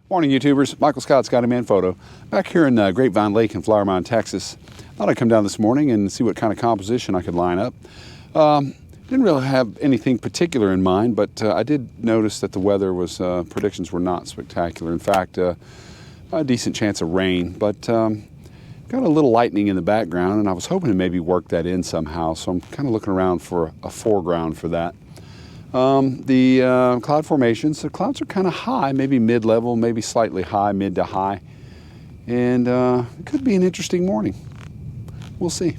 Morning, YouTubers. Michael Scott's Got a Man Photo. Back here in Grapevine Lake in Flower Mound, Texas. Thought I'd come down this morning and see what kind of composition I could line up. Didn't really have anything particular in mind, but I did notice that the weather was, predictions were not spectacular. In fact, a decent chance of rain, but got a little lightning in the background, and I was hoping to maybe work that in somehow, so I'm kind of looking around for a foreground for that. The cloud formations, the clouds are kind of high, maybe mid-level, maybe slightly high, mid to high. And it could be an interesting morning. We'll see.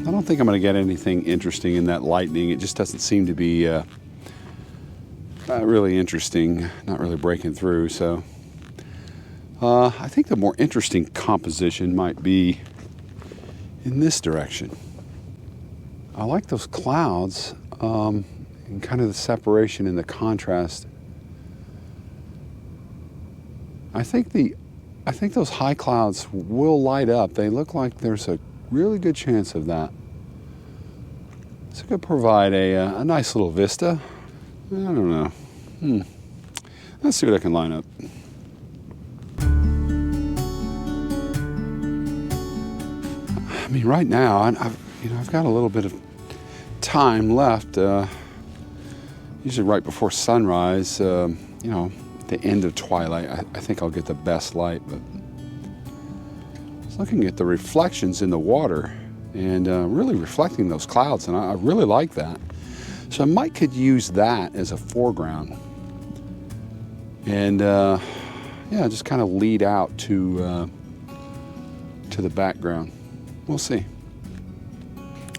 I don't think I'm going to get anything interesting in that lightning. It just doesn't seem to be really interesting, not really breaking through, so... I think the more interesting composition might be in this direction. I like those clouds and kind of the separation and the contrast. I think those high clouds will light up. They look like there's a really good chance of that. This could provide a nice little vista. I don't know. Let's see what I can line up. I mean, right now, I've got a little bit of time left. Usually right before sunrise, the end of twilight, I think I'll get the best light. But I was looking at the reflections in the water and really reflecting those clouds, and I really like that. So I might could use that as a foreground, and just kind of lead out to the background. We'll see.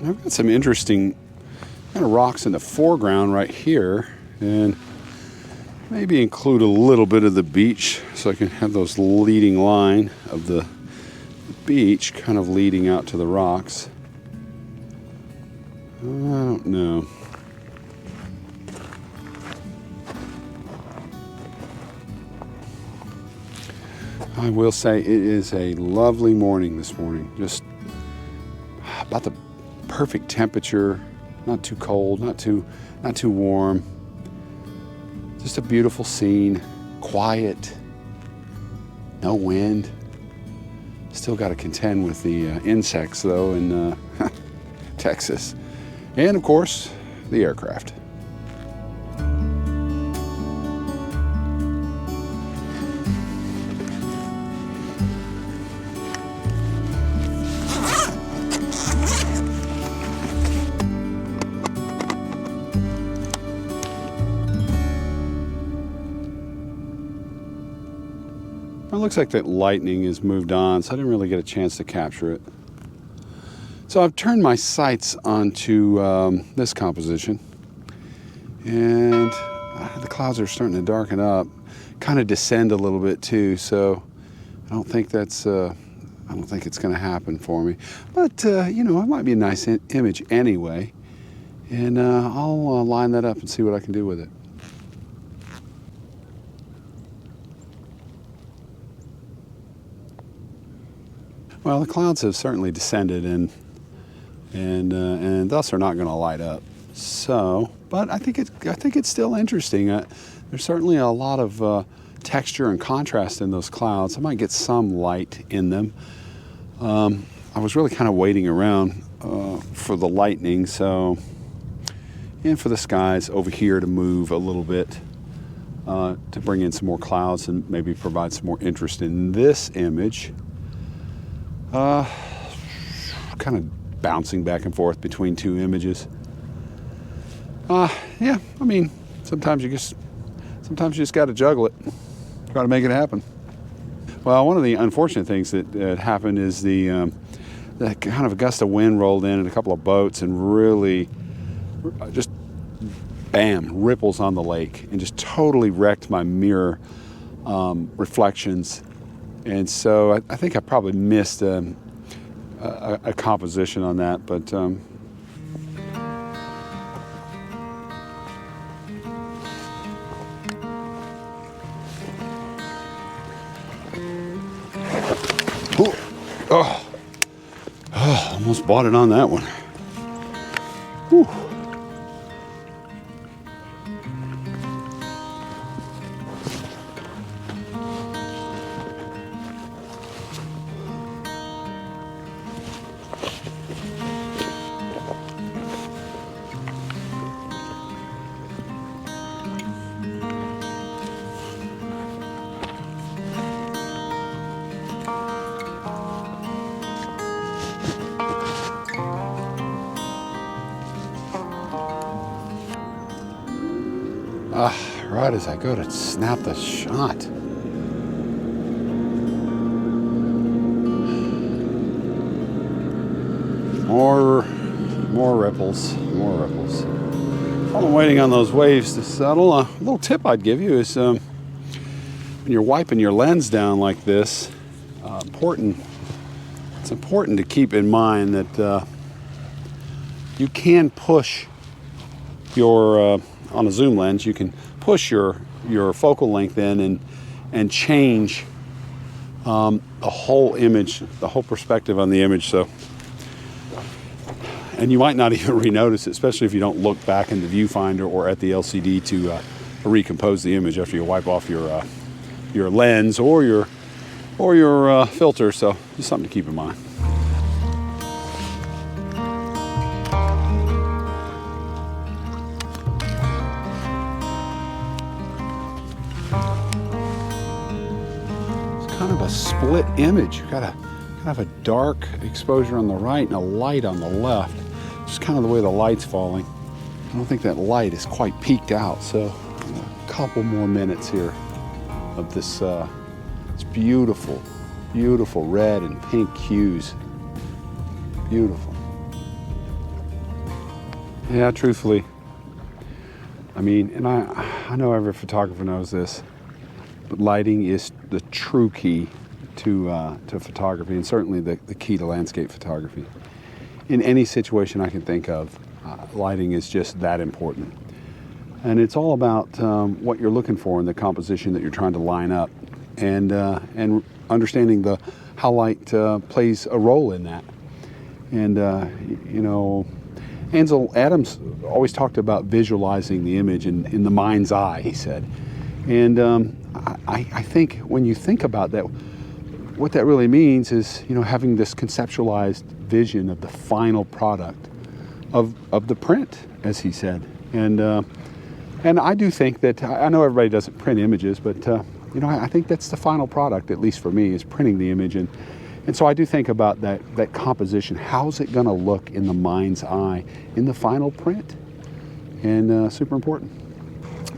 I've got some interesting kind of rocks in the foreground right here, and maybe include a little bit of the beach so I can have those leading line of the beach kind of leading out to the rocks. I don't know. I will say it is a lovely morning this morning. Just about the perfect temperature, not too cold, not too warm. Just a beautiful scene, quiet, no wind. Still got to contend with the insects though in Texas, and of course the aircraft. It looks like that lightning has moved on, so I didn't really get a chance to capture it. So I've turned my sights onto this composition, and the clouds are starting to darken up, kind of descend a little bit too. So I don't think it's going to happen for me. But it might be a nice image anyway, and I'll line that up and see what I can do with it. Well, the clouds have certainly descended and thus are not going to light up. So, but I think it's still interesting. There's certainly a lot of texture and contrast in those clouds. I might get some light in them. I was really kind of waiting around for the lightning, and for the skies over here to move a little bit to bring in some more clouds and maybe provide some more interest in this image. Kind of bouncing back and forth between two images. Yeah, I mean, sometimes you just got to juggle it, try to make it happen. Well, one of the unfortunate things that happened is the kind of a gust of wind rolled in and a couple of boats and really just bam, ripples on the lake and just totally wrecked my mirror reflections. And so I think I probably missed a composition on that, but oh, Oh, almost bought it on that one. Whew. Right as I go to snap the shot. More ripples, more ripples. While I'm waiting on those waves to settle, a little tip I'd give you is when you're wiping your lens down like this, it's important to keep in mind that you can push your, on a zoom lens, you can push your focal length in and change the whole image, the whole perspective on the image. So, and you might not even re-notice it, especially if you don't look back in the viewfinder or at the LCD to recompose the image after you wipe off your lens or your filter. So, just something to keep in mind. Kind of a split image. You got to have a dark exposure on the right and a light on the left. Just kind of the way the light's falling. I don't think that light is quite peaked out. So a couple more minutes here of this it's beautiful, beautiful red and pink hues. Beautiful. Yeah, truthfully, I mean, and I know every photographer knows this, but lighting is the true key to photography, and certainly the key to landscape photography. In any situation I can think of, lighting is just that important. And it's all about what you're looking for in the composition that you're trying to line up, and understanding how light plays a role in that. And you know, Ansel Adams always talked about visualizing the image in the mind's eye, he said. And I think when you think about that, what that really means is, you know, having this conceptualized vision of the final product of the print, as he said. And I do think that, I know everybody doesn't print images, but you know, I think that's the final product, at least for me, is printing the image. And so I do think about that composition. How's it going to look in the mind's eye in the final print? And super important.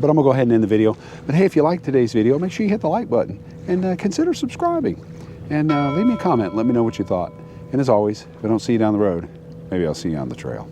But I'm going to go ahead and end the video. But hey, if you liked today's video, make sure you hit the like button and consider subscribing. And leave me a comment. Let me know what you thought. And as always, if I don't see you down the road, maybe I'll see you on the trail.